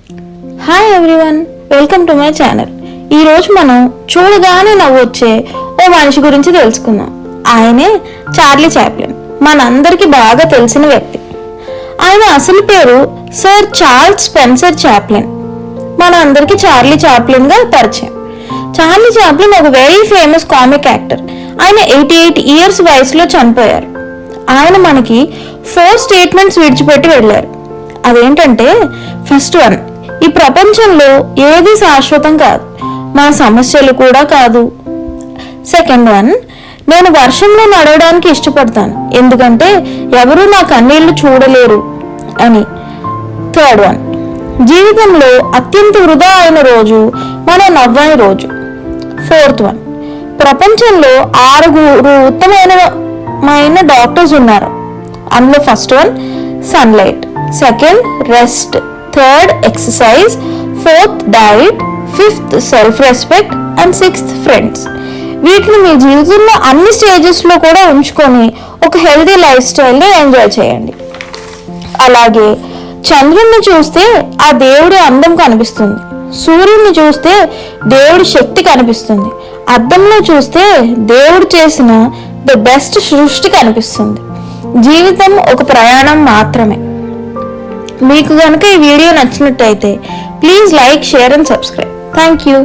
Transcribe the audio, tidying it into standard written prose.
Hi everyone, welcome to my channel. ఈరోజు మనం చూడగానే నవ్వొచ్చే ఓ మనిషి గురించి తెలుసుకుందాం. ఆయనే చార్లీ చాప్లిన్. మనందరికీ బాగా తెలిసిన వ్యక్తి. ఆయన అసలు పేరు సర్ చార్ల్స్ స్పెన్సర్ చాప్లిన్. మన అందరికీ చార్లీ చాప్లిన్ గా పరిచయం. చార్లీ చాప్లిన్ ఒక వెరీ ఫేమస్ కామిక్ యాక్టర్. ఆయన 88 ఇయర్స్ వయసులో చనిపోయారు. ఆయన మనకి 4 స్టేట్మెంట్స్ విడిచిపెట్టి వెళ్ళారు. అదేంటంటే, ఫస్ట్ వన్, ఈ ప్రపంచంలో ఏది శాశ్వతం కాదు, మా సమస్యలు కూడా కాదు. సెకండ్ వన్, నేను వర్షంలో నడవడానికి ఇష్టపడతాను ఎందుకంటే ఎవరూ నా కన్నీళ్లు చూడలేరు అని. థర్డ్ వన్, జీవితంలో అత్యంత వృధా అయిన రోజు మన నవ్వని రోజు. ఫోర్త్ వన్, ప్రపంచంలో 6 ఉత్తమమైన డాక్టర్స్ ఉన్నారు. అందులో first one sunlight, second rest, third exercise, fourth diet, fifth self respect and sixth friends. వీటిని మీ జీవితంలో అన్ని స్టేజెస్లో కూడా ఉంచుకొని ఒక హెల్దీ లైఫ్ స్టైల్ని ఎంజాయ్ చేయండి. అలాగే చంద్రుణ్ణి చూస్తే ఆ దేవుడి అందం కనిపిస్తుంది, సూర్యుడిని చూస్తే దేవుడి శక్తి కనిపిస్తుంది, అద్దంలో చూస్తే దేవుడు చేసిన ద బెస్ట్ సృష్టి కనిపిస్తుంది. జీవితం ఒక ప్రయాణం మాత్రమే. మీకు కనుక ఈ వీడియో నచ్చినట్టయితే please like, share and subscribe. Thank you.